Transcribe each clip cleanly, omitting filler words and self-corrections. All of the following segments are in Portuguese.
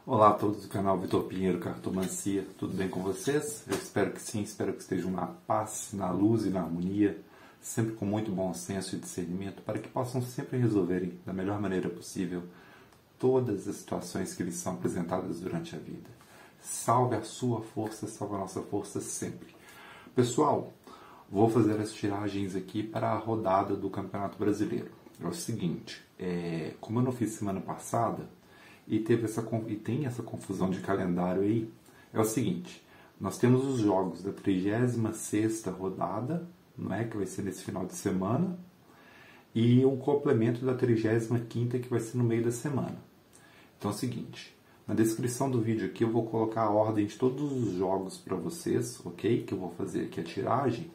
Olá a todos do canal Vitor Pinheiro Cartomancia, tudo bem com vocês? Eu espero que sim, espero que estejam na paz, na luz e na harmonia, sempre com muito bom senso e discernimento, para que possam sempre resolverem da melhor maneira possível todas as situações que lhes são apresentadas durante a vida. Salve a sua força, salve a nossa força sempre. Pessoal, vou fazer as tiragens aqui para a rodada do Campeonato Brasileiro. É o seguinte, como eu não fiz semana passada, e tem essa confusão de calendário aí, é o seguinte, nós temos os jogos da 36ª rodada, não é, que vai ser nesse final de semana, e um complemento da 35ª que vai ser no meio da semana. Então é o seguinte, na descrição do vídeo aqui eu vou colocar a ordem de todos os jogos para vocês, ok? Que eu vou fazer aqui a tiragem,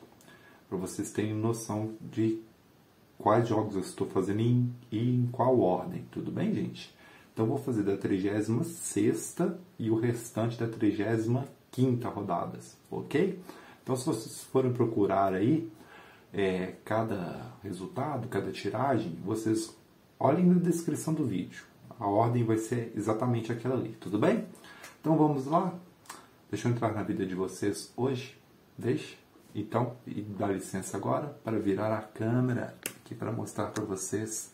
para vocês terem noção de quais jogos eu estou fazendo e em qual ordem, tudo bem, gente? Então, eu vou fazer da 36ª e o restante da 35ª rodadas, ok? Então, se vocês forem procurar aí cada resultado, cada tiragem, vocês olhem na descrição do vídeo. A ordem vai ser exatamente aquela ali, tudo bem? Então, vamos lá? Deixa eu entrar na vida de vocês hoje, deixa? Então, e dá licença agora para virar a câmera aqui para mostrar para vocês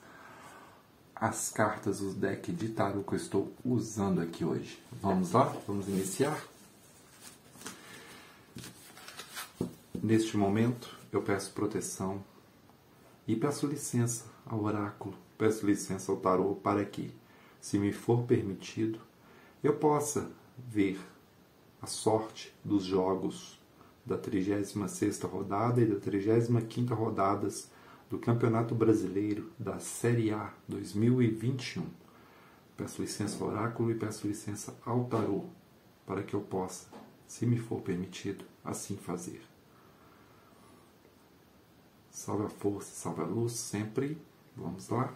as cartas, os decks de tarô que eu estou usando aqui hoje. Vamos lá? Vamos iniciar? Neste momento, eu peço proteção e peço licença ao oráculo, peço licença ao tarô para que, se me for permitido, eu possa ver a sorte dos jogos da 36ª rodada e da 35ª rodadas do Campeonato Brasileiro da Série A 2021. Peço licença ao oráculo e peço licença ao tarô para que eu possa, se me for permitido, assim fazer. Salve a força, salve a luz, sempre. Vamos lá.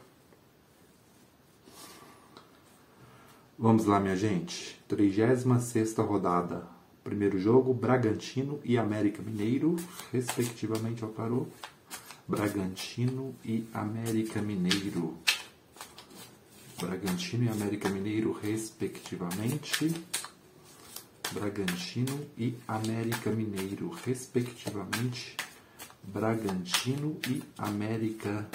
Vamos lá, minha gente. 36ª rodada. Primeiro jogo, Bragantino e América Mineiro, respectivamente ao tarô. Bragantino e América Mineiro. Bragantino e América Mineiro, respectivamente. Bragantino e América Mineiro, respectivamente. Bragantino e América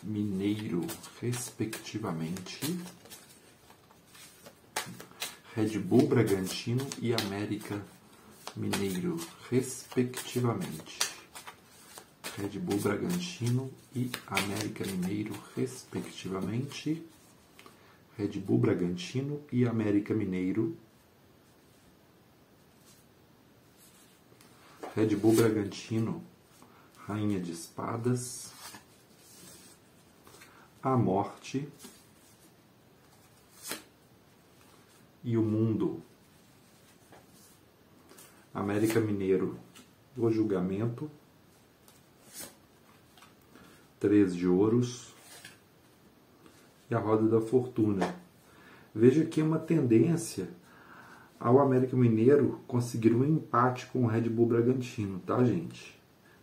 Mineiro, respectivamente. Red Bull, Bragantino e América Mineiro, respectivamente. Red Bull, Bragantino e América Mineiro, respectivamente. Red Bull, Bragantino e América Mineiro. Red Bull, Bragantino, Rainha de Espadas. A Morte. E o Mundo. América Mineiro, o Julgamento. 3 de ouros e a roda da fortuna. Veja aqui uma tendência ao América Mineiro conseguir um empate com o Red Bull Bragantino, tá, gente?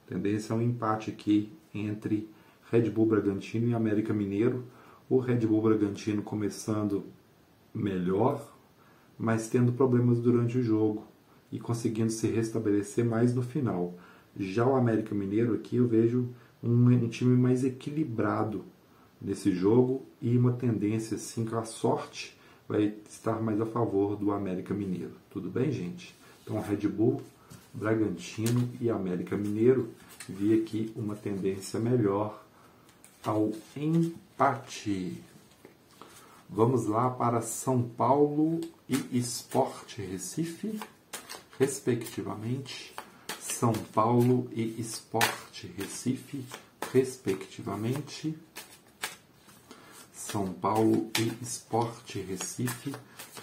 Tendência ao empate aqui entre Red Bull Bragantino e América Mineiro. O Red Bull Bragantino começando melhor, mas tendo problemas durante o jogo e conseguindo se restabelecer mais no final. Já o América Mineiro aqui eu vejo um time mais equilibrado nesse jogo e uma tendência assim que a sorte vai estar mais a favor do América Mineiro. Tudo bem, gente? Então, Red Bull, Bragantino e América Mineiro, vi aqui uma tendência melhor ao empate. Vamos lá para São Paulo e Sport Recife, respectivamente. São Paulo e Sport Recife, respectivamente. São Paulo e Sport Recife,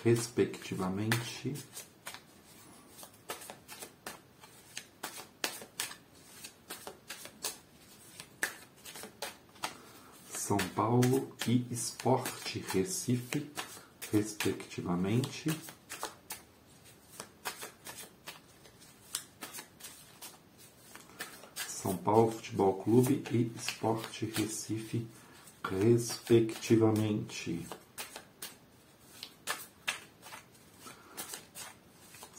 respectivamente. São Paulo e Sport Recife, respectivamente. São Paulo Futebol Clube e Sport Recife, respectivamente.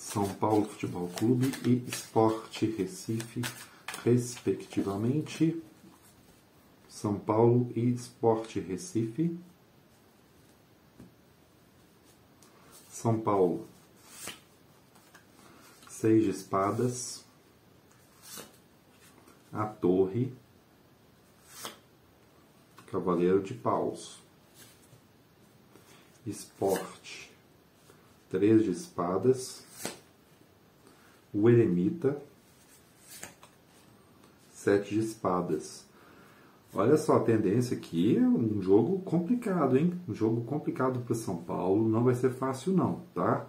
São Paulo Futebol Clube e Sport Recife, respectivamente. São Paulo e Sport Recife. São Paulo, 6 de espadas, a torre, cavaleiro de paus. Sport, 3 de espadas, o eremita, 7 de espadas. Olha só a tendência aqui, um jogo complicado, hein? Um jogo complicado para São Paulo, não vai ser fácil não, tá?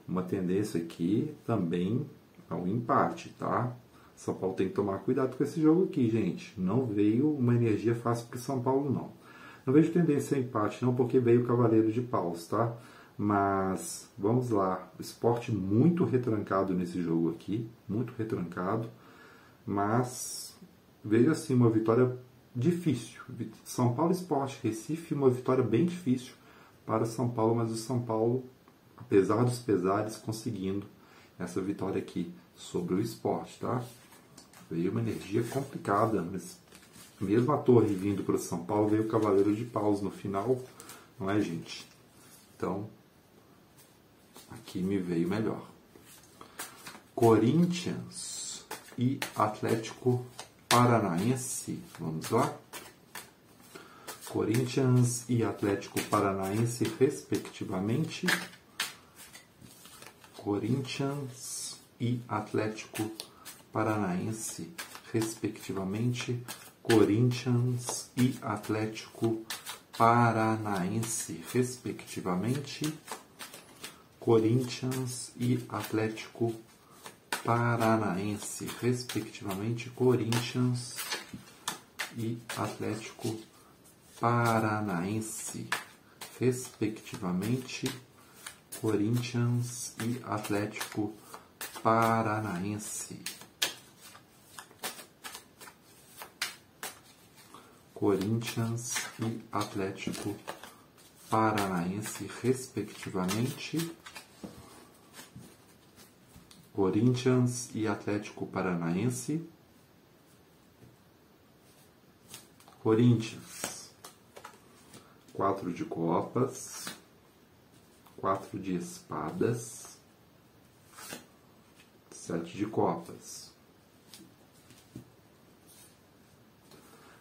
Uma tendência aqui também ao empate, tá? São Paulo tem que tomar cuidado com esse jogo aqui, gente. Não veio uma energia fácil para São Paulo, não. Não vejo tendência a empate, não, porque veio o cavaleiro de paus, tá? Mas, vamos lá. O Sport muito retrancado nesse jogo aqui, muito retrancado. Mas, vejo assim, uma vitória difícil. São Paulo Sport Recife, uma vitória bem difícil para São Paulo, mas o São Paulo, apesar dos pesares, conseguindo essa vitória aqui sobre o Sport, tá? Veio uma energia complicada, mas mesmo a torre vindo para o São Paulo, veio o cavaleiro de paus no final, não é, gente? Então, aqui me veio melhor. Corinthians e Atlético Paranaense, vamos lá? Corinthians e Atlético Paranaense, respectivamente. Corinthians e Atlético Paranaense, respectivamente. Corinthians e Atlético Paranaense, respectivamente. Corinthians e Atlético Paranaense, respectivamente. Corinthians e Atlético Paranaense, respectivamente. Corinthians e Atlético Paranaense. Corinthians e Atlético Paranaense, respectivamente. Corinthians e Atlético Paranaense. Corinthians, 4 de copas, 4 de espadas, 7 de copas.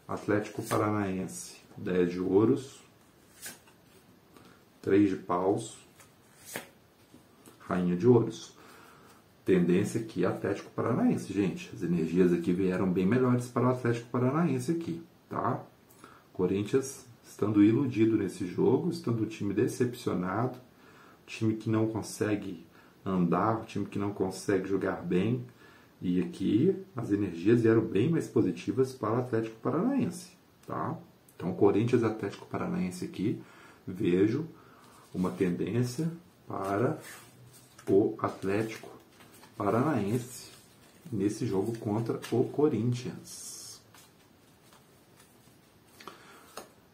Atlético Paranaense, 10 de ouros, 3 de paus, rainha de ouros. Tendência aqui Atlético Paranaense, gente. As energias aqui vieram bem melhores para o Atlético Paranaense aqui, tá? Corinthians estando iludido nesse jogo, estando um time decepcionado, time que não consegue andar, um time que não consegue jogar bem. E aqui as energias vieram bem mais positivas para o Atlético Paranaense, tá? Então, Corinthians e Atlético Paranaense aqui, vejo uma tendência para o Atlético Paranaense nesse jogo contra o Corinthians.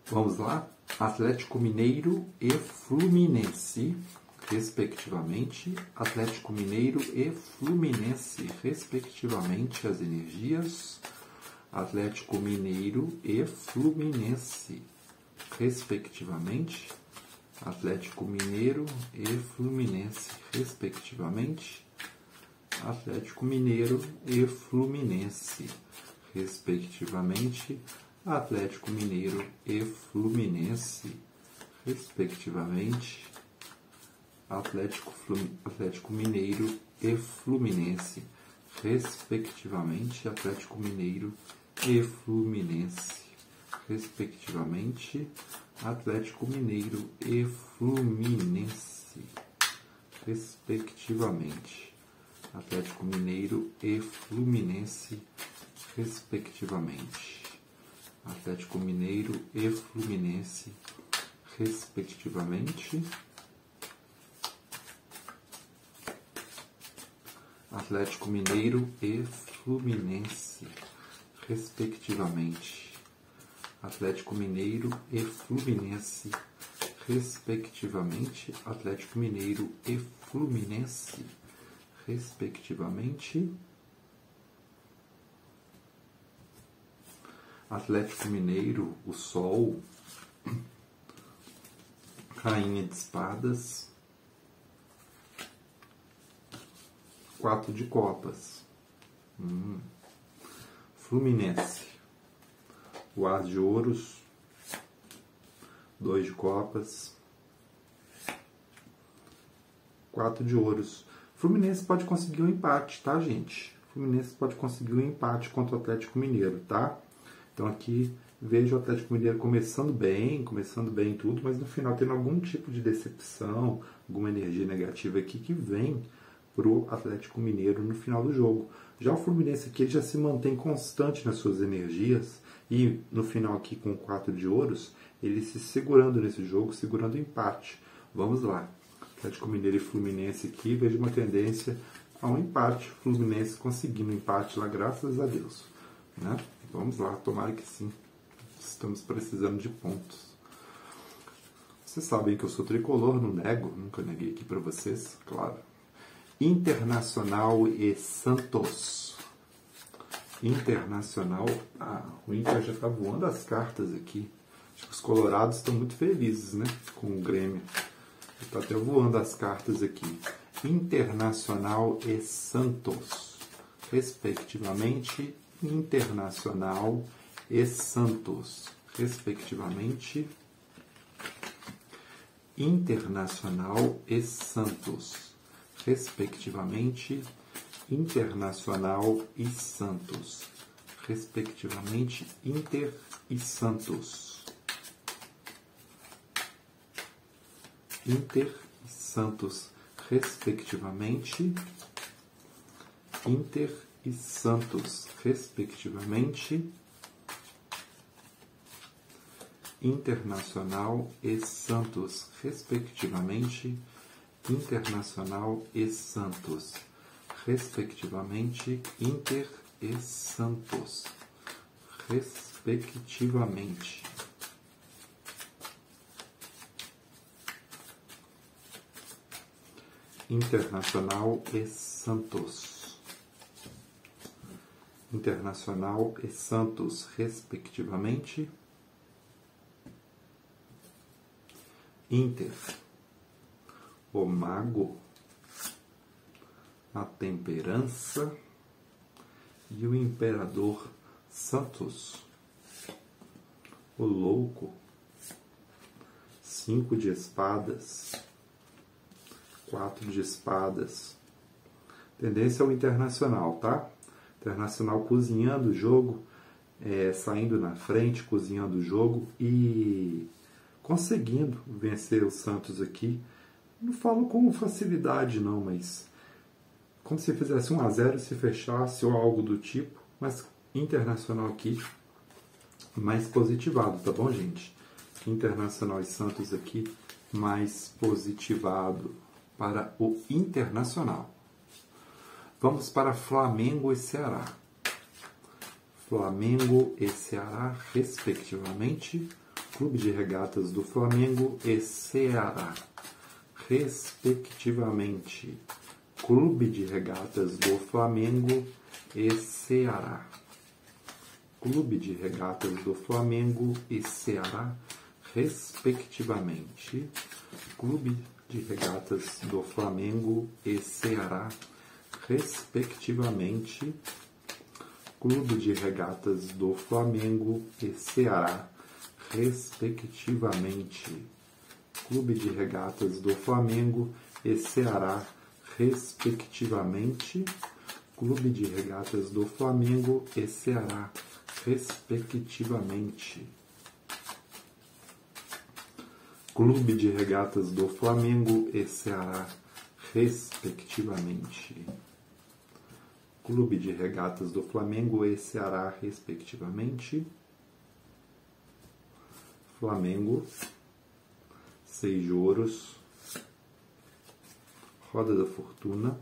Vamos lá? Atlético Mineiro e Fluminense, respectivamente. Atlético Mineiro e Fluminense, respectivamente, as energias. Atlético Mineiro e Fluminense, respectivamente. Atlético Mineiro e Fluminense, respectivamente. Atlético Mineiro e Fluminense, respectivamente. Atlético Mineiro e Fluminense, respectivamente. Atlético Mineiro e Fluminense, respectivamente. Atlético Mineiro e Fluminense, respectivamente. Atlético Mineiro e Fluminense, respectivamente. Atlético Mineiro e Fluminense, respectivamente. Atlético Mineiro e Fluminense, respectivamente. Atlético Mineiro e Fluminense, respectivamente. Atlético Mineiro e Fluminense, respectivamente. Atlético Mineiro e Fluminense, respectivamente. Atlético Mineiro, o Sol, Rainha de Espadas, 4 de Copas. Fluminense, o As de Ouros, 2 de Copas, 4 de Ouros. Fluminense pode conseguir um empate, tá, gente? Fluminense pode conseguir um empate contra o Atlético Mineiro, tá? Então aqui vejo o Atlético Mineiro começando bem tudo, mas no final tendo algum tipo de decepção, alguma energia negativa aqui que vem pro Atlético Mineiro no final do jogo. Já o Fluminense aqui ele já se mantém constante nas suas energias e no final aqui com 4 de Ouros, ele se segurando nesse jogo, segurando o empate. Vamos lá. Atlético Mineiro e Fluminense aqui, vejo uma tendência a um empate. Fluminense conseguindo um empate lá, graças a Deus, né? Vamos lá, tomara que sim. Estamos precisando de pontos. Vocês sabem que eu sou tricolor, não nego, nunca neguei aqui para vocês, claro. Internacional e Santos. Internacional. O Inter já está voando as cartas aqui. Acho que os colorados estão muito felizes, né? Com o Grêmio. Está até voando as cartas aqui. Internacional e Santos. Respectivamente. Internacional e Santos, respectivamente. Internacional e Santos, respectivamente. Internacional e Santos, respectivamente. Inter e Santos. Inter e Santos, respectivamente. Inter e Santos, respectivamente. Internacional e Santos, respectivamente. Internacional e Santos, respectivamente. Inter e Santos, respectivamente. Internacional e Santos. Internacional e Santos, respectivamente. Inter, o Mago, a Temperança e o Imperador. Santos, o Louco, 5 de Espadas, 4 de Espadas. Tendência ao Internacional, tá? Internacional cozinhando o jogo, saindo na frente, cozinhando o jogo e conseguindo vencer o Santos aqui. Não falo com facilidade não, mas como se fizesse 1-0, se fechasse ou algo do tipo, mas Internacional aqui mais positivado, tá bom, gente? Internacional e Santos aqui mais positivado para o Internacional. Vamos para Flamengo e Ceará. Flamengo e Ceará, respectivamente. Clube de Regatas do Flamengo e Ceará, respectivamente. Clube de Regatas do Flamengo e Ceará. Clube de Regatas do Flamengo e Ceará, respectivamente. Clube de Regatas do Flamengo e Ceará, respectivamente. Clube de Regatas do Flamengo e Ceará, respectivamente. Clube de Regatas do Flamengo e Ceará, respectivamente. Clube de Regatas do Flamengo e Ceará, respectivamente. Clube de Regatas do Flamengo e Ceará, respectivamente. Clube de Regatas do Flamengo e Ceará, respectivamente. Flamengo, 6 de Ouros, Roda da Fortuna,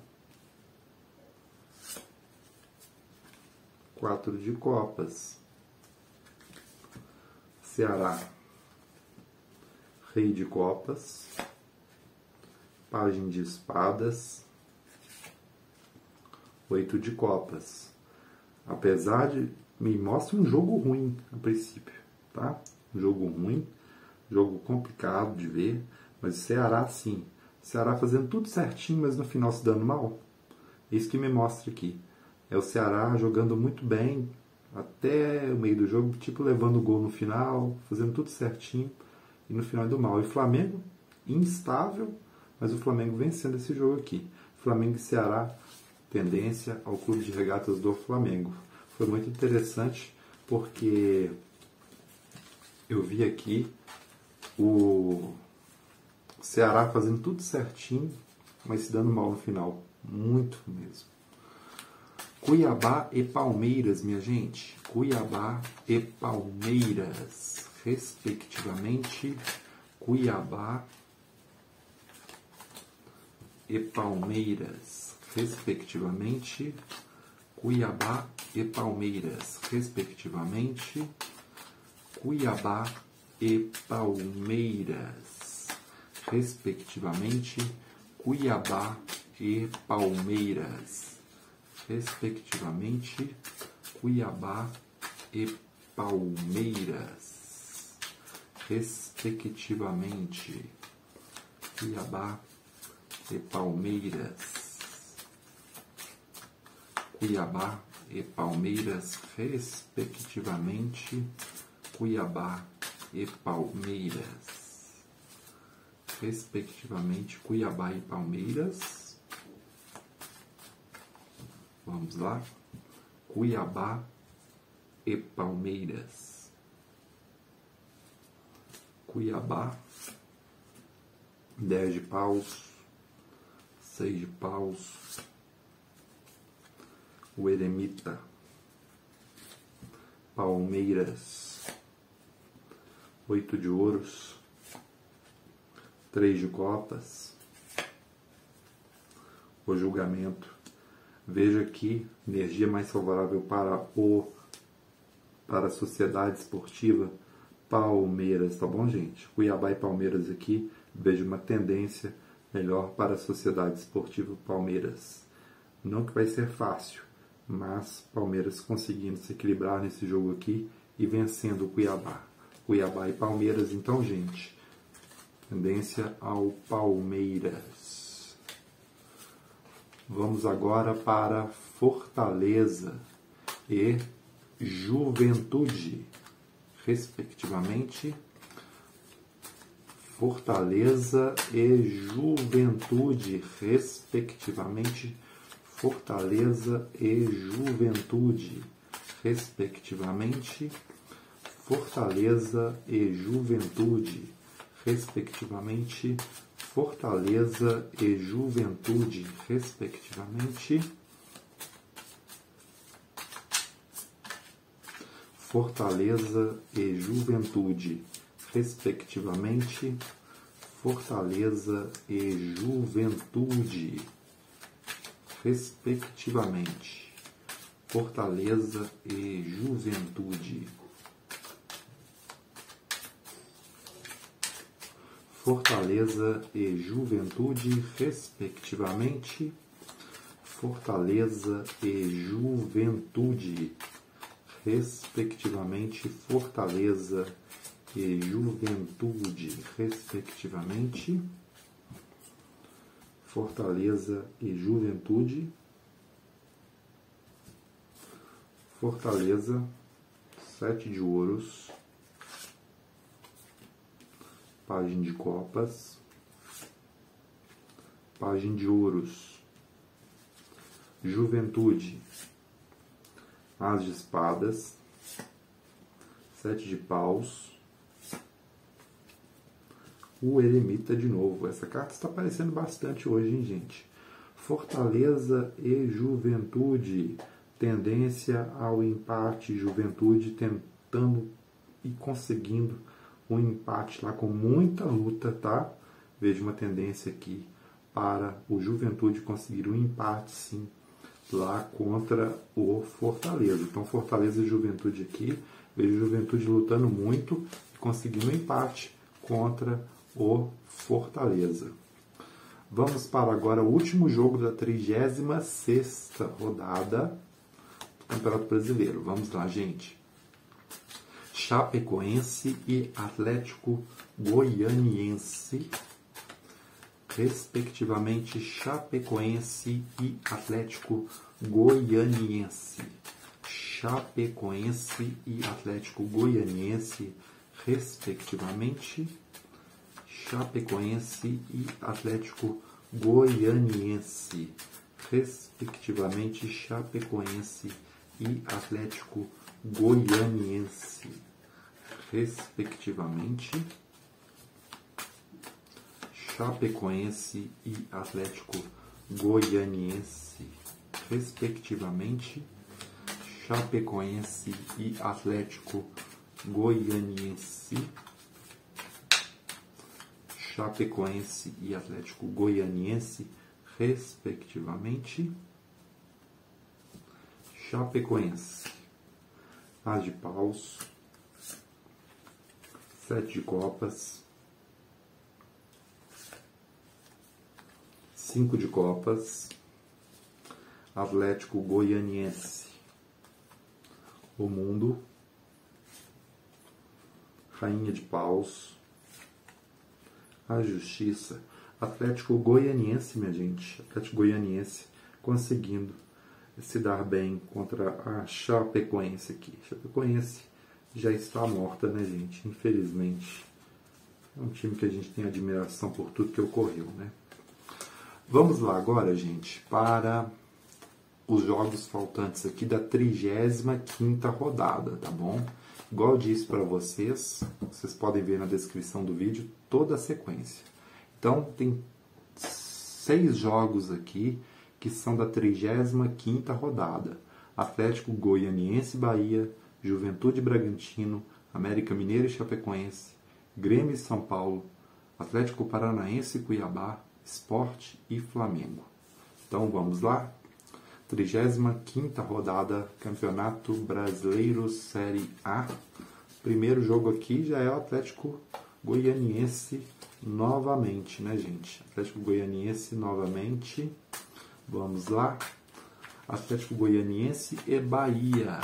4 de Copas. Ceará, Rei de Copas, Pajem de Espadas, 8 de copas. Apesar de... me mostra um jogo ruim, a princípio, tá? Um jogo ruim, jogo complicado de ver, mas o Ceará, sim. O Ceará fazendo tudo certinho, mas no final se dando mal. Isso que me mostra aqui. É o Ceará jogando muito bem, até o meio do jogo, tipo levando o gol no final, fazendo tudo certinho, e no final do mal. E o Flamengo, instável, mas o Flamengo vencendo esse jogo aqui. Flamengo e Ceará, tendência ao Clube de Regatas do Flamengo. Foi muito interessante, porque eu vi aqui o Ceará fazendo tudo certinho, mas se dando mal no final. Muito mesmo. Cuiabá e Palmeiras, minha gente. Cuiabá e Palmeiras, respectivamente. Cuiabá e Palmeiras, respectivamente. Cuiabá e Palmeiras, respectivamente. Cuiabá e Palmeiras, respectivamente. Cuiabá e Palmeiras, respectivamente. Cuiabá e Palmeiras, respectivamente. Cuiabá e Palmeiras, Cuiabá e Palmeiras, respectivamente. Cuiabá e Palmeiras, respectivamente. Cuiabá e Palmeiras. Vamos lá. Cuiabá e Palmeiras. Cuiabá. 10 de paus. 6 de paus. O eremita. Palmeiras. 8 de ouros. 3 de copas. O julgamento. Veja aqui, energia mais favorável para a Sociedade Esportiva Palmeiras, tá bom, gente? Cuiabá e Palmeiras aqui, vejo uma tendência melhor para a Sociedade Esportiva Palmeiras. Não que vai ser fácil, mas Palmeiras conseguindo se equilibrar nesse jogo aqui e vencendo o Cuiabá. Cuiabá e Palmeiras, então, gente, tendência ao Palmeiras. Vamos agora para Fortaleza e Juventude, respectivamente. Fortaleza e Juventude, respectivamente. Fortaleza e Juventude, respectivamente. Fortaleza e Juventude, respectivamente. Fortaleza e Juventude, respectivamente. Fortaleza e Juventude, respectivamente. Fortaleza e Juventude, respectivamente. Fortaleza e Juventude. Fortaleza e Juventude, respectivamente. Fortaleza e Juventude, respectivamente. Fortaleza e Juventude, respectivamente. Fortaleza e Juventude. Fortaleza, 7 de ouros. Pajem de copas, pajem de ouros, Juventude, as de espadas, 7 de paus, o eremita de novo. Essa carta está aparecendo bastante hoje, hein, gente? Fortaleza e Juventude, tendência ao empate. Juventude tentando e conseguindo um empate lá com muita luta, tá? Vejo uma tendência aqui para o Juventude conseguir um empate, sim, lá contra o Fortaleza. Então, Fortaleza e Juventude aqui, vejo Juventude lutando muito e conseguindo um empate contra o Fortaleza. Vamos para agora o último jogo da 36ª rodada do Campeonato Brasileiro. Vamos lá, gente. Chapecoense e Atlético Goianiense, respectivamente. Chapecoense e Atlético Goianiense. Chapecoense e Atlético Goianiense, respectivamente. Chapecoense e Atlético Goianiense, respectivamente. Chapecoense e Atlético Goianiense, respectivamente. Chapecoense e Atlético Goianiense, respectivamente. Chapecoense e Atlético Goianiense. Chapecoense e Atlético Goianiense, respectivamente. Chapecoense, as de paus, 7 de copas, 5 de copas. Atlético Goianiense, o mundo, rainha de paus, a justiça. Atlético Goianiense, minha gente, Atlético Goianiense conseguindo se dar bem contra a Chapecoense aqui. Chapecoense já está morta, né, gente? Infelizmente. É um time que a gente tem admiração por tudo que ocorreu, né? Vamos lá agora, gente, para os jogos faltantes aqui da 35ª rodada, tá bom? Igual eu disse para vocês, vocês podem ver na descrição do vídeo toda a sequência. Então, tem 6 jogos aqui que são da 35ª rodada. Atlético Goianiense e Bahia, Juventude Bragantino, América Mineiro e Chapecoense, Grêmio e São Paulo, Atlético Paranaense e Cuiabá, Sport e Flamengo. Então, vamos lá? 35ª rodada, Campeonato Brasileiro Série A. Primeiro jogo aqui já é o Atlético Goianiense novamente, né, gente? Atlético Goianiense novamente. Vamos lá. Atlético Goianiense e Bahia.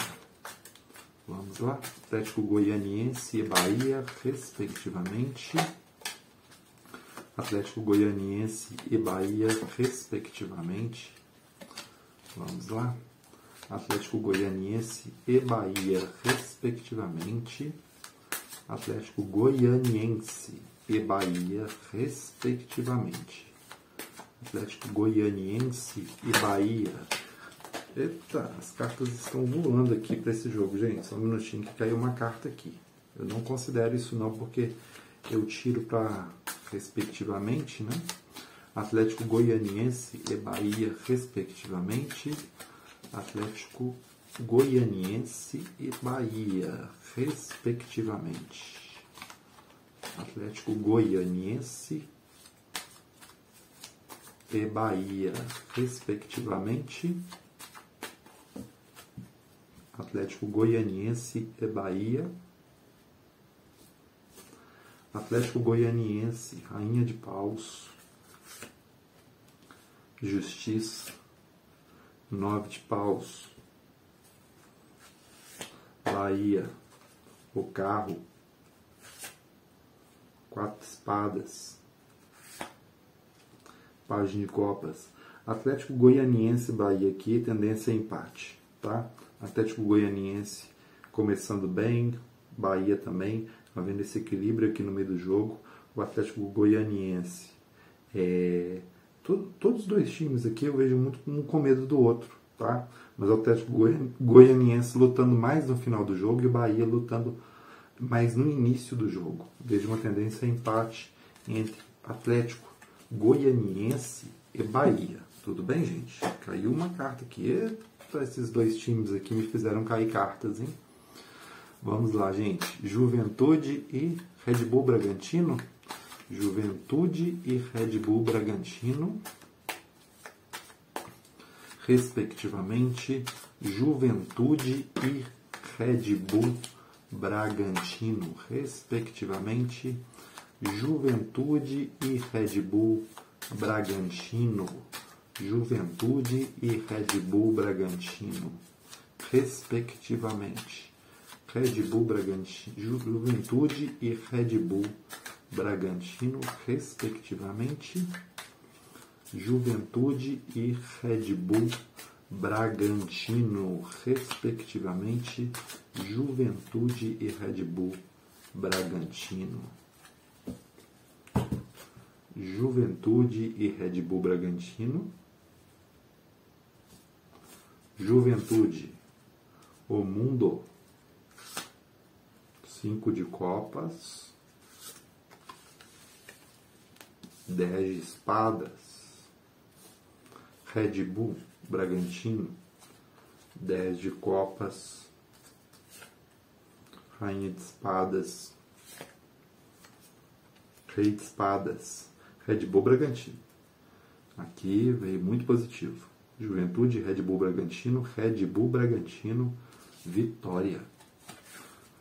Vamos lá. Atlético Goianiense e Bahia, respectivamente. Atlético Goianiense e Bahia, respectivamente. Vamos lá. Atlético Goianiense e Bahia, respectivamente. Atlético Goianiense e Bahia, respectivamente. Atlético Goianiense e Bahia. Eita, as cartas estão voando aqui para esse jogo, gente. Só um minutinho que caiu uma carta aqui. Eu não considero isso não, porque eu tiro para respectivamente, né? Atlético Goianiense e Bahia, respectivamente. Atlético Goianiense e Bahia, respectivamente. Atlético Goianiense e Bahia, respectivamente. Atlético Goianiense e Bahia. Atlético Goianiense, rainha de paus. Justiça, 9 de paus. Bahia, o carro, 4 espadas. Página de copas. Atlético Goianiense e Bahia aqui, tendência a empate, tá? Atlético Goianiense começando bem, Bahia também, havendo esse equilíbrio aqui no meio do jogo. O Atlético Goianiense, todos os dois times aqui eu vejo muito um com medo do outro, tá? Mas o Atlético Goianiense lutando mais no final do jogo e o Bahia lutando mais no início do jogo. Vejo uma tendência a empate entre Atlético Goianiense e Bahia. Tudo bem, gente? Caiu uma carta aqui. Eita, esses dois times aqui me fizeram cair cartas, hein? Vamos lá, gente. Juventude e Red Bull Bragantino. Juventude e Red Bull Bragantino, respectivamente. Juventude e Red Bull Bragantino, respectivamente. Juventude e Red Bull Bragantino, Juventude e Red Bull Bragantino, respectivamente. Red Bull Bragantino, Juventude e Red Bull Bragantino, respectivamente. Juventude e Red Bull Bragantino, respectivamente. Juventude e Red Bull Bragantino. Juventude e Red Bull Bragantino. Juventude, o mundo, 5 de copas, 10 de espadas. Red Bull Bragantino, 10 de copas, rainha de espadas, rei de espadas. Red Bull Bragantino. Aqui veio muito positivo. Juventude, Red Bull Bragantino, Red Bull Bragantino, vitória.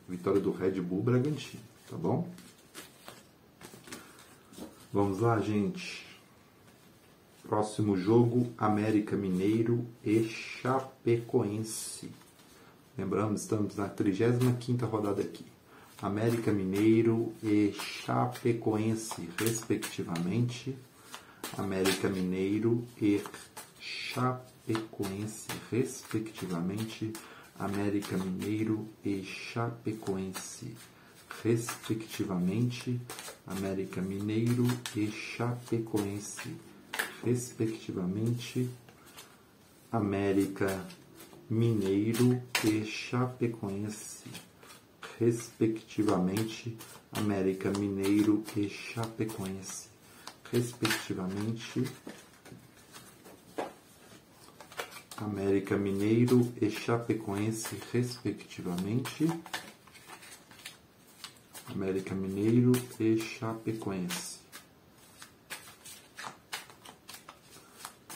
Vitória do Red Bull Bragantino, tá bom? Vamos lá, gente. Próximo jogo, América Mineiro e Chapecoense. Lembrando, estamos na 35ª rodada aqui. América Mineiro e Chapecoense, respectivamente. América Mineiro e Chapecoense, respectivamente. América Mineiro e Chapecoense, respectivamente. América Mineiro e Chapecoense, respectivamente. América Mineiro e Chapecoense, respectivamente. América Mineiro e Chapecoense, respectivamente. América Mineiro e Chapecoense, respectivamente. América Mineiro e Chapecoense.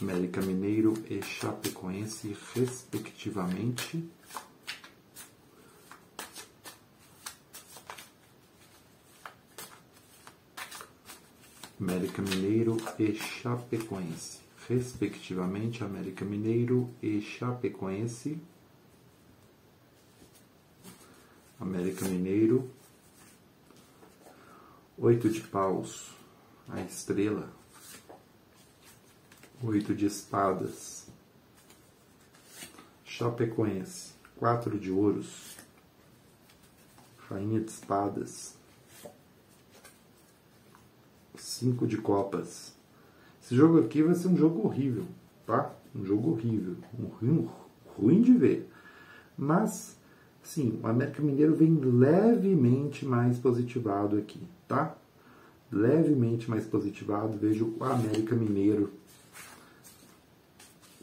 América Mineiro e Chapecoense, respectivamente. América Mineiro e Chapecoense, respectivamente. América Mineiro e Chapecoense. América Mineiro. 8 de paus, a estrela. 8 de espadas, Chapecoense. 4 de ouros, rainha de espadas. 5 de copas. Esse jogo aqui vai ser um jogo horrível, tá? Um jogo horrível, ruim de ver. Mas, sim, o América Mineiro vem levemente mais positivado aqui, tá? Levemente mais positivado. Vejo o América Mineiro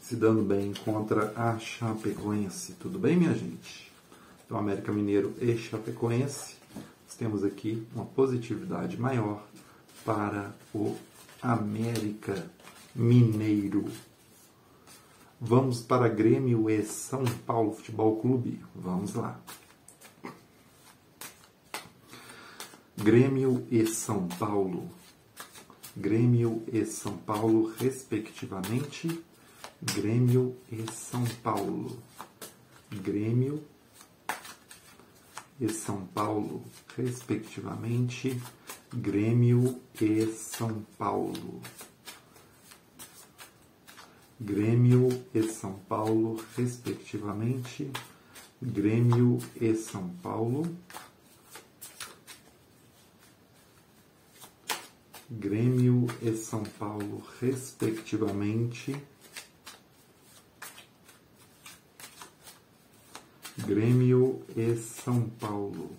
se dando bem contra a Chapecoense. Tudo bem, minha gente? Então, América Mineiro e Chapecoense, nós temos aqui uma positividade maior para o América Mineiro. Vamos para Grêmio e São Paulo Futebol Clube. Vamos lá. Grêmio e São Paulo. Grêmio e São Paulo, respectivamente. Grêmio e São Paulo. Grêmio e São Paulo, respectivamente. Grêmio e São Paulo. Grêmio e São Paulo, respectivamente. Grêmio e São Paulo. Grêmio e São Paulo, respectivamente. Grêmio e São Paulo,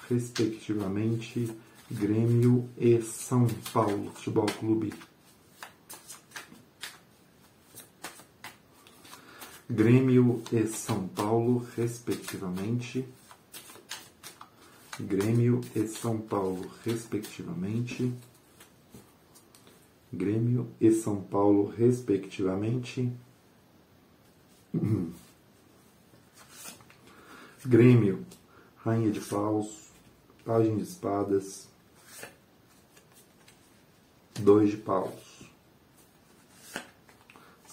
respectivamente. Grêmio e São Paulo Futebol Clube. Grêmio e São Paulo, respectivamente. Grêmio e São Paulo, respectivamente. Grêmio e São Paulo, respectivamente. Grêmio, rainha de paus, pajem de espadas, 2 de paus.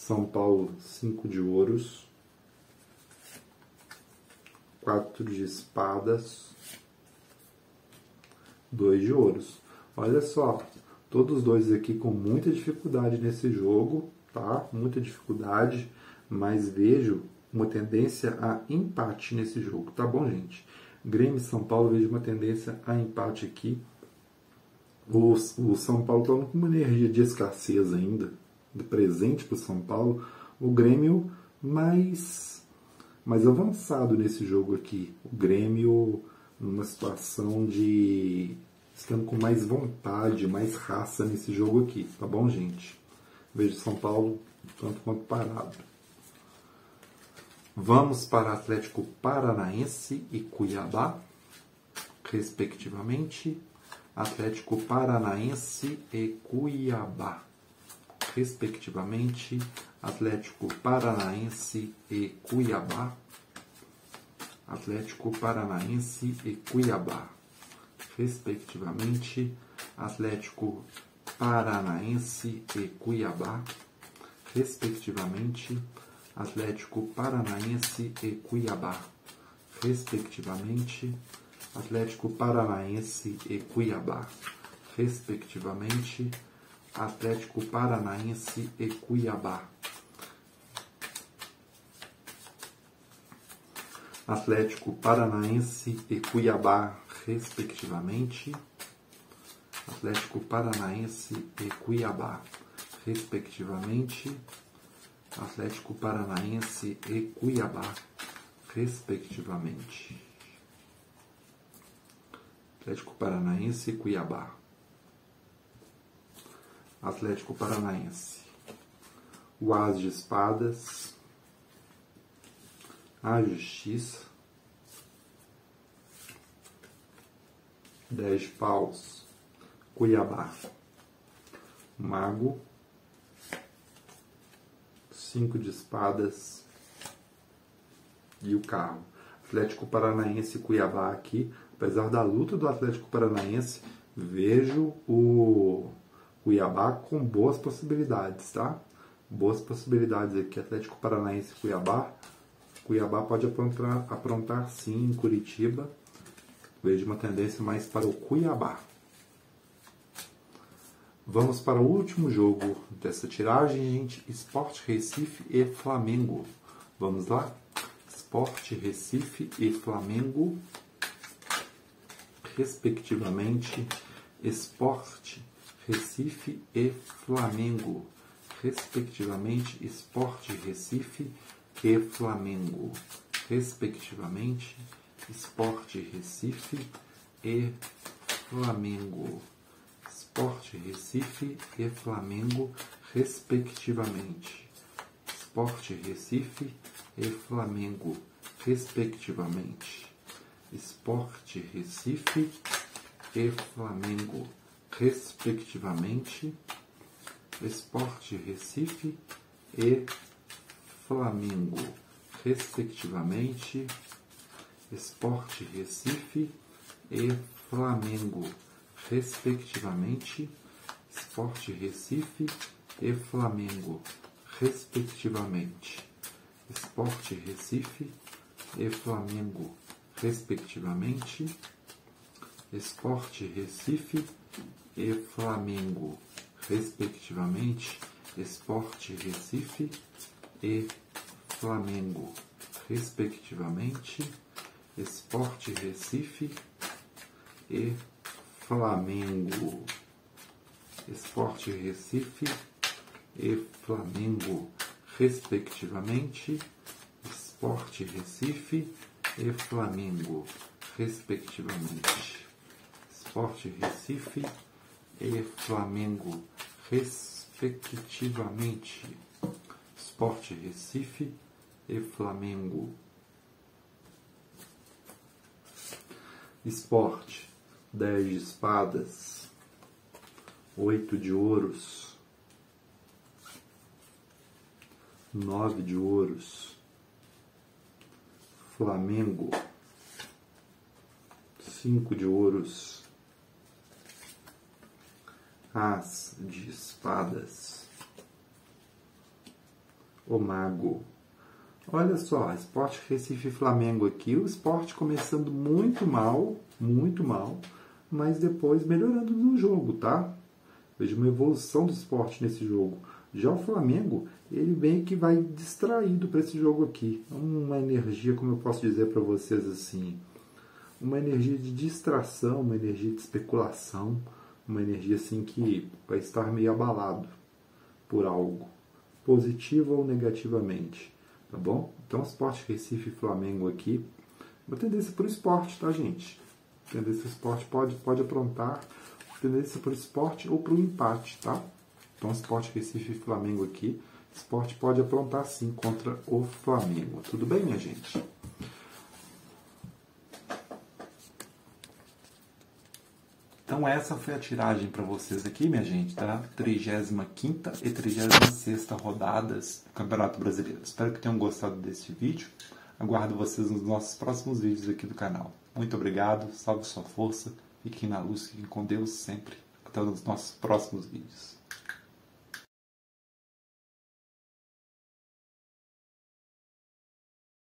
São Paulo, 5 de ouros. 4 de espadas. 2 de ouros. Olha só, todos os dois aqui com muita dificuldade nesse jogo, tá? Muita dificuldade, mas vejo uma tendência a empate nesse jogo, tá bom, gente? Grêmio e São Paulo, vejo uma tendência a empate aqui. O São Paulo está com uma energia de escassez ainda, de presente para o São Paulo. O Grêmio mais avançado nesse jogo aqui. O Grêmio numa situação de estando com mais vontade, mais raça nesse jogo aqui, tá bom, gente? Vejo São Paulo tanto quanto parado. Vamos para Atlético Paranaense e Cuiabá, respectivamente. Atlético Paranaense e Cuiabá, respectivamente. Atlético Paranaense e Cuiabá. Atlético Paranaense e Cuiabá, respectivamente. Atlético Paranaense e Cuiabá, respectivamente. Atlético Paranaense e Cuiabá, respectivamente. Atlético Paranaense e Cuiabá, respectivamente. Atlético Paranaense e Cuiabá. Atlético Paranaense e Cuiabá, respectivamente. Atlético Paranaense e Cuiabá, respectivamente. Atlético Paranaense e Cuiabá, respectivamente. Atlético Paranaense e Cuiabá. Atlético Paranaense. O As de espadas. A justiça. 10 de paus. Cuiabá. Mago. 5 de espadas. E o carro. Atlético Paranaense e Cuiabá aqui. Apesar da luta do Atlético Paranaense, vejo o Cuiabá com boas possibilidades, tá? Boas possibilidades aqui. Atlético Paranaense e Cuiabá. Cuiabá pode aprontar sim em Curitiba. Vejo uma tendência mais para o Cuiabá. Vamos para o último jogo dessa tiragem, gente. Sport Recife e Flamengo. Vamos lá? Sport Recife e Flamengo, respectivamente. Sport Recife e Flamengo, respectivamente. Sport Recife e Flamengo, respectivamente. Sport Recife e Flamengo. Sport Recife e Flamengo, respectivamente. Sport Recife e Flamengo, respectivamente. Sport Recife e Flamengo, respectivamente. Sport Recife e Flamengo, respectivamente. Sport Recife e Flamengo, respectivamente. Sport Recife e Flamengo, respectivamente. Sport Recife e Flamengo, respectivamente. Sport Recife e Flamengo, respectivamente. Sport Recife e Flamengo, respectivamente. Sport Recife e Flamengo. Sport Recife e Flamengo, respectivamente. Sport Recife e Flamengo, respectivamente. Sport Recife e Flamengo, respectivamente. Sport Recife e Flamengo. Sport, 10 de espadas, 8 de ouros, 9 de ouros. Flamengo, 5 de ouros, As de espadas, o Mago. Olha só, Sport Recife e Flamengo aqui. O Sport começando muito mal, mas depois melhorando no jogo, tá? Vejo uma evolução do Sport nesse jogo. Já o Flamengo, ele meio que vai distraído para esse jogo aqui. Uma energia, como eu posso dizer para vocês assim, uma energia de distração, uma energia de especulação, uma energia assim que vai estar meio abalado por algo, positivo ou negativamente, tá bom? Então, Sport Recife e Flamengo aqui, uma tendência para o esporte, tá, gente? Tendência para o esporte pode aprontar, tendência para o esporte ou para o empate, tá? Então, Sport Recife e Flamengo aqui, esporte pode aprontar sim contra o Flamengo. Tudo bem, minha gente? Então essa foi a tiragem para vocês aqui, minha gente, da 35ª e 36ª rodadas do Campeonato Brasileiro. Espero que tenham gostado desse vídeo. Aguardo vocês nos nossos próximos vídeos aqui do canal. Muito obrigado, salve sua força, fiquem na luz, fiquem com Deus sempre. Até os nossos próximos vídeos.